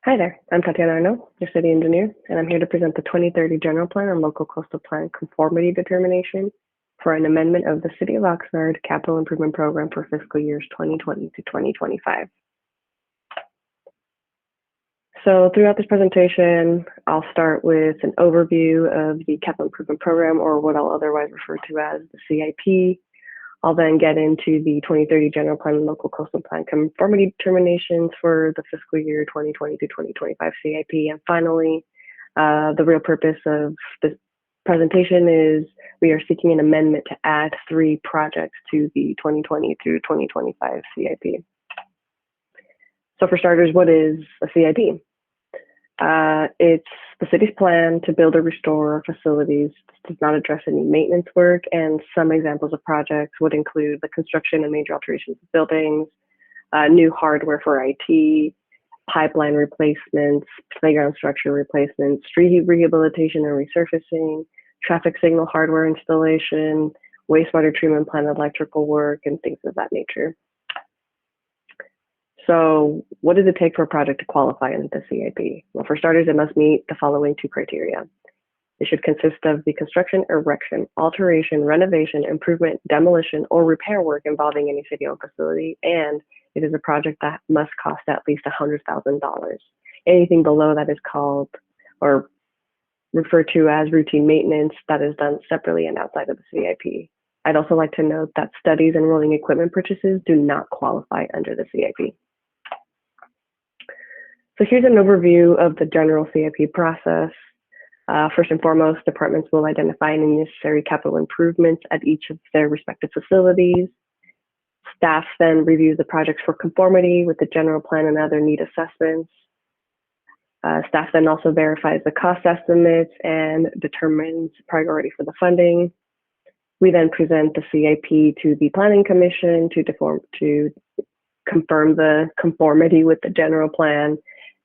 Hi there, I'm Tatiana Arno, your city engineer, and I'm here to present the 2030 General Plan and Local Coastal Plan Conformity Determination for an amendment of the City of Oxnard Capital Improvement Program for fiscal years 2020 to 2025. So throughout this presentation, I'll start with an overview of the Capital Improvement Program, or what I'll otherwise refer to as the CIP. I'll then get into the 2030 General Plan and Local Coastal Plan Conformity Determinations for the fiscal year 2020 to 2025 CIP. And finally, the real purpose of this presentation is we are seeking an amendment to add 3 projects to the 2020 through 2025 CIP. So for starters, what is a CIP? It's the city's plan to build or restore facilities. This does not address any maintenance work, and some examples of projects would include the construction and major alterations of buildings, new hardware for IT, pipeline replacements, playground structure replacements, street rehabilitation and resurfacing, traffic signal hardware installation, wastewater treatment plant electrical work, and things of that nature. So what does it take for a project to qualify under the CIP? Well, for starters, it must meet the following 2 criteria. It should consist of the construction, erection, alteration, renovation, improvement, demolition, or repair work involving any city-owned facility, and it is a project that must cost at least $100,000. Anything below that is called or referred to as routine maintenance that is done separately and outside of the CIP. I'd also like to note that studies and rolling equipment purchases do not qualify under the CIP. So here's an overview of the general CIP process. First and foremost, departments will identify any necessary capital improvements at each of their respective facilities. Staff then reviews the projects for conformity with the general plan and other need assessments. Staff then also verifies the cost estimates and determines priority for the funding. We then present the CIP to the Planning Commission to confirm the conformity with the general plan.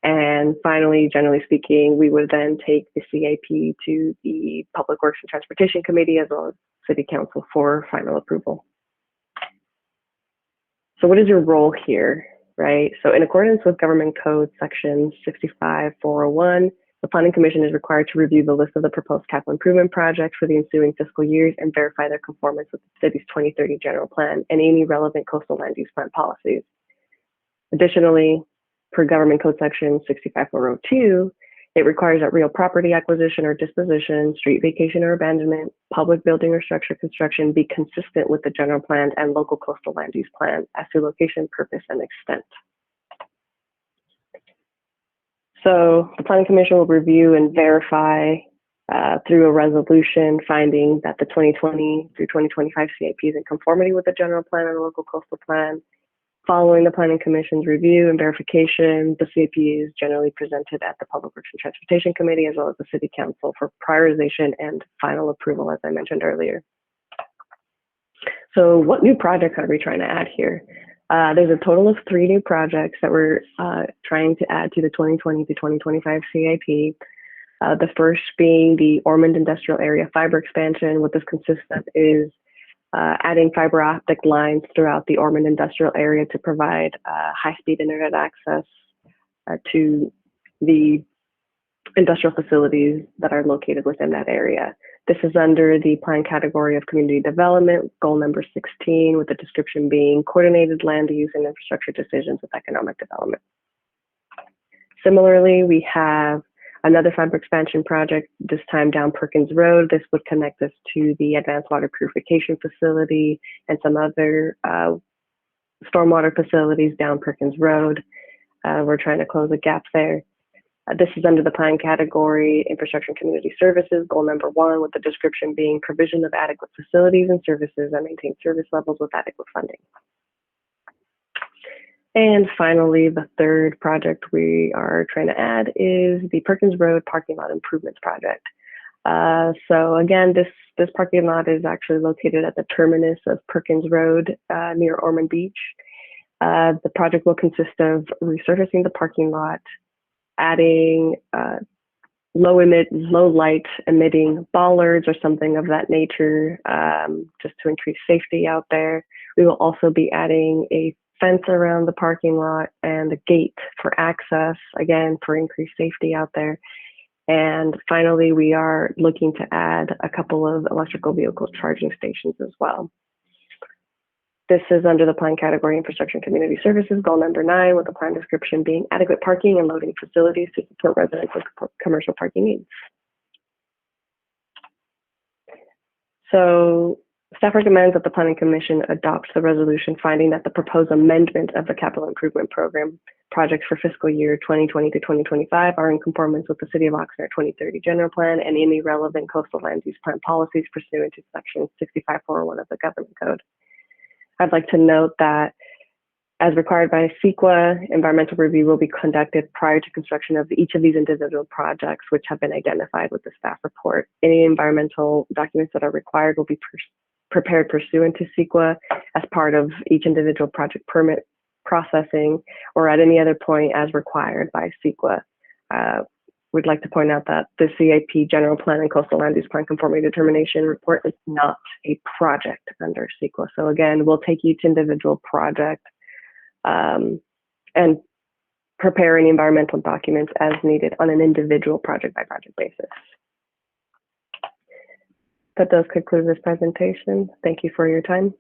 And finally, generally speaking, we would then take the CIP to the Public Works and Transportation Committee as well as City Council for final approval. So what is your role here, right? So in accordance with Government Code Section 65401, the Planning Commission is required to review the list of the proposed capital improvement projects for the ensuing fiscal years and verify their conformance with the city's 2030 general plan and any relevant coastal land use plan policies. Additionally, per Government Code Section 65402, it requires that real property acquisition or disposition, street vacation or abandonment, public building or structure construction be consistent with the general plan and local coastal land use plan as to location, purpose, and extent. So the Planning Commission will review and verify through a resolution finding that the 2020 through 2025 CIP is in conformity with the general plan and the local coastal plan. Following the Planning Commission's review and verification, the CIP is generally presented at the Public Works and Transportation Committee as well as the City Council for prioritization and final approval, as I mentioned earlier. So what new projects are we trying to add here? There's a total of 3 new projects that we're trying to add to the 2020 to 2025 CIP. The first being the Ormond Industrial Area fiber expansion. What this consists of is adding fiber optic lines throughout the Ormond Industrial Area to provide high-speed internet access to the industrial facilities that are located within that area. This is under the plan category of community development, goal number 16, with the description being coordinated land use and infrastructure decisions with economic development. Similarly, we have another fiber expansion project, this time down Perkins Road. This would connect us to the advanced water purification facility and some other stormwater facilities down Perkins Road. We're trying to close a gap there. This is under the plan category, infrastructure and community services, goal number 1, with the description being provision of adequate facilities and services that maintain service levels with adequate funding. And finally, the third project we are trying to add is the Perkins Road parking lot improvements project. So again, this parking lot is actually located at the terminus of Perkins Road near Ormond Beach. The project will consist of resurfacing the parking lot, adding low light emitting bollards or something of that nature, just to increase safety out there. We will also be adding a fence around the parking lot and the gate for access, again, for increased safety out there. And finally, we are looking to add a couple of electrical vehicle charging stations as well. This is under the plan category Infrastructure and Community Services, goal number 9, with the plan description being adequate parking and loading facilities to support residential commercial parking needs. So staff recommends that the Planning Commission adopts the resolution finding that the proposed amendment of the capital improvement program projects for fiscal year 2020 to 2025 are in conformance with the City of Oxnard 2030 General Plan and any relevant coastal land use plan policies pursuant to Section 65401 of the Government Code. I'd like to note that as required by CEQA, environmental review will be conducted prior to construction of each of these individual projects, which have been identified with the staff report. Any environmental documents that are required will be prepared pursuant to CEQA as part of each individual project permit processing or at any other point as required by CEQA. We'd like to point out that the CIP General Plan and Coastal Land Use Plan Conformity Determination Report is not a project under CEQA. So again, we'll take each individual project and prepare any environmental documents as needed on an individual project by project basis. That does conclude this presentation. Thank you for your time.